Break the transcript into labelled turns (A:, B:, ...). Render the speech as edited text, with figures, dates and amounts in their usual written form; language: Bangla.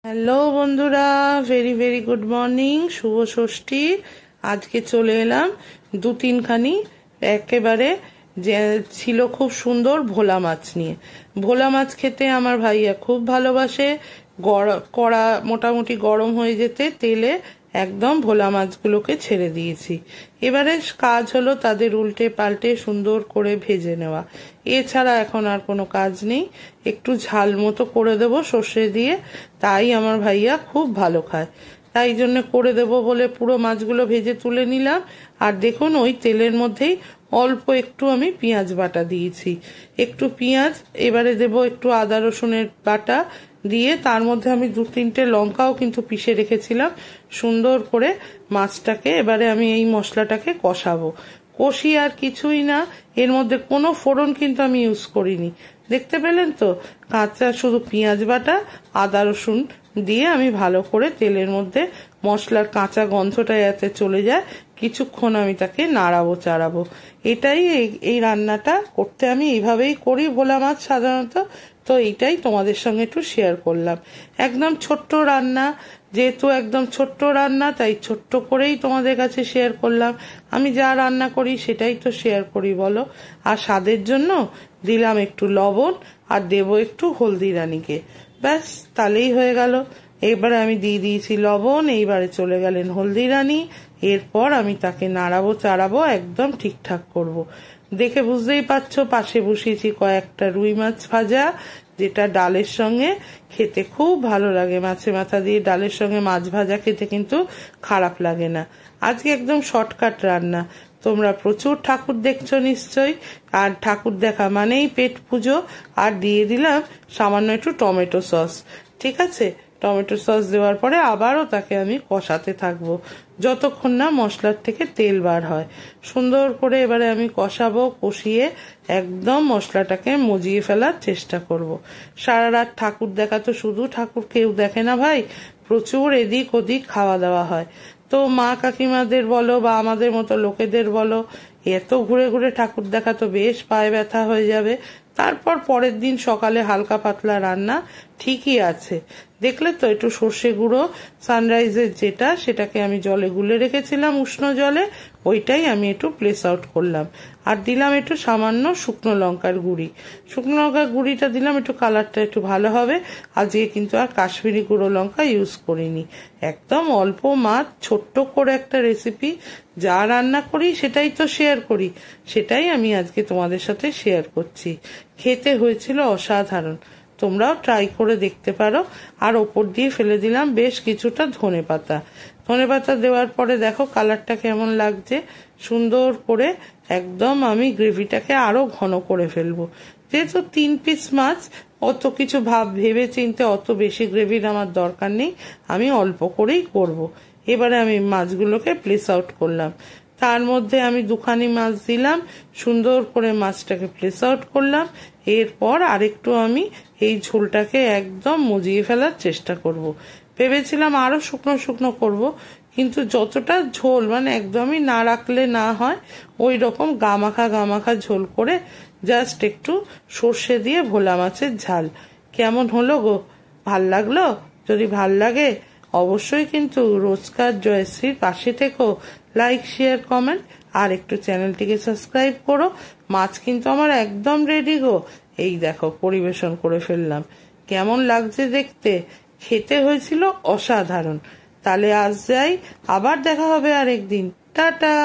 A: হ্যালো বন্ধুরা, ভেরি ভেরি গুড মর্নিং, শুভ ষষ্ঠী। আজকে চলে এলাম দু তিনখানি একেবারে যে ছিল খুব সুন্দর ভোলা মাছ নিয়ে। ভোলা মাছ খেতে আমার ভাইয়া খুব ভালোবাসে। কড়া মোটামুটি গরম হয়ে যেতে তেলে একদম ভোলা মাছগুলোকে ছেড়ে দিয়েছি। এবারে কাজ হলো তাদের উল্টে পাল্টে সুন্দর করে ভেজে নেওয়া, এছাড়া এখন আর কোনো কাজ নেই। একটু ঝাল মতো করে দেবো সর্ষে দিয়ে, তাই আমার ভাইয়া খুব ভালো খায়, তাই জন্য করে দেব বলে পুরো মাছগুলো ভেজে তুলে নিলাম। আর দেখুন ওই তেলের মধ্যেই অল্প একটু আমি পেঁয়াজ বাটা দিয়েছি, একটু পেঁয়াজ, এবারে দেব একটু আদা রসুনের বাটা দিয়ে, তার মধ্যে আমি দু তিনটে লঙ্কাও কিন্তু পিষে রেখেছিলাম। সুন্দর করে মাছটাকে এবারে আমি এই মশলাটাকে কষাবো। কষি আর কিছুই না, এর মধ্যে কোনো ফোড়ন কিন্তু আমি ইউজ করিনি। দেখতে পেলেন তো, কাঁচা শুধু পেঁয়াজ বাটা আদা রসুন দিয়ে আমি ভালো করে তেলের মধ্যে মশলার কাঁচা গন্ধটা যাতে চলে যায় কিছুক্ষণ আমি তাকে নাড়াবো চাড়াবো। এটাই এই রান্নাটা করতে আমি এইভাবেই করি ভোলা মাছ সাধারণত, তো এইটাই তোমাদের সঙ্গে একটু শেয়ার করলাম। একদম ছোট্ট রান্না, যেহেতু একদম ছোট্ট রান্না তাই ছোট্ট করেই তোমাদের কাছে শেয়ার করলাম। আমি যা রান্না করি সেটাই তো শেয়ার করি বলো। আর স্বাদের জন্য দিলাম একটু লবণ আর দেবো একটু হলদি রানীকে, ব্যাস তাহলেই হয়ে গেল। এবারে আমি দিয়ে দিয়েছি লবণ, এইবারে চলে গেলেন হলদি রানী। এরপর আমি তাকে নাড়াবো চাড়াবো, একদম ঠিকঠাক করব। দেখে বুঝতেই পারছো পাশে বসিয়েছি কয়েকটা রুই মাছ ভাজা, যেটা ডালের সঙ্গে খেতে খুব ভালো লাগে। মাছে মাথা দিয়ে ডালের সঙ্গে মাছ ভাজা খেতে কিন্তু খারাপ লাগে না। আজকে একদম শর্টকাট রান্না। তোমরা প্রচুর ঠাকুর দেখছো নিশ্চয়ই, আর ঠাকুর দেখা মানেই পেট পুজো। আর দিয়ে দিলাম সামান্য একটু টমেটো সস, ঠিক আছে। টমেটো সস দেওয়ার পরে আবারও তাকে আমি কষাতে থাকবো যতক্ষণ না মশলার থেকে তেল বার হয়। সুন্দর করে এবারে আমি কষাবো, কষিয়ে একদম মশলাটাকে মজিয়ে ফেলার চেষ্টা করব। সারা রাত ঠাকুর দেখা তো শুধু ঠাকুর কেউ দেখে না ভাই, প্রচুর এদিক ওদিক খাওয়া দাওয়া হয়। তো মা কাকিমাদের বলো বা আমাদের মতো লোকেদের বলো, এত ঘুরে ঘুরে ঠাকুর দেখা তো বেশ পায়ে ব্যথা হয়ে যাবে। তারপর পরের দিন সকালে হালকা পাতলা রান্না ঠিকই আছে। দেখলে তো, একটু সর্ষে গুঁড়ো সানরাইজের যেটা, সেটাকে আমি জলে গুলে রেখেছিলাম উষ্ণ জলে, ওইটাই আমি একটু প্লেস আউট করলাম। আর দিলাম একটু সামান্য শুকনো লঙ্কার গুঁড়ি। শুকনো লঙ্কার গুঁড়িটা দিলাম একটু কালারটা একটু ভালো হবে। আজকে কিন্তু আর কাশ্মীরি গুঁড়ো লঙ্কা ইউজ করিনি, একদম অল্প মাছ, ছোট্ট করে একটা রেসিপি। যা রান্না করি সেটাই তো শেয়ার করি, সেটাই আমি আজকে তোমাদের সাথে শেয়ার করছি। খেতে হয়েছিল অসাধারণ, তোমরাও ট্রাই করে দেখতে পারো। আর ওপর দিয়ে ফেলে দিলাম বেশ কিছুটা ধনেপাতা। ধনেপাতা দেওয়ার পরে দেখো কালারটা কেমন লাগছে, সুন্দর করে একদম আমি গ্রেভিটাকে আরো ঘন করে ফেলবো। যেহেতু 3 পিস মাছ, অত কিছু ভেবে চিনতে অত বেশি গ্রেভির আমার দরকার নেই, আমি অল্প করেই করব। এবারে আমি মাছগুলোকে প্লেস আউট করলাম, তার মধ্যে আমি দুখানি মাছ দিলাম, সুন্দর করে মাছটাকে প্লেস আউট করলাম। এরপর আরেকটু আমি এই ঝোলটাকে একদম মজিয়ে ফেলার চেষ্টা করব। ভেবেছিলাম আরো শুকনো শুকনো করব, কিন্তু যতটা ঝোল মানে একদমই না রাখলে না হয়, ওই রকম গামাখা গামাখা ঝোল করে জাস্ট একটু সর্ষে দিয়ে ভোলা মাছের ঝাল। কেমন হলো গো, ভাল লাগলো? যদি ভাল লাগে অবশ্যই কিন্তু রোজকার জয়শ্রীর পাশে থেকো, লাইক শেয়ার কমেন্ট আর একটু চ্যানেলটিকে সাবস্ক্রাইব করো। মাছ কিন্তু আমার একদম রেডি গো, এই দেখো পরিবেশন করে ফেললাম। কেমন লাগছে দেখতে, খেতে হয়েছিল অসাধারণ। তাহলে আজ যাই, আবার দেখা হবে আরেকদিন, টাটা।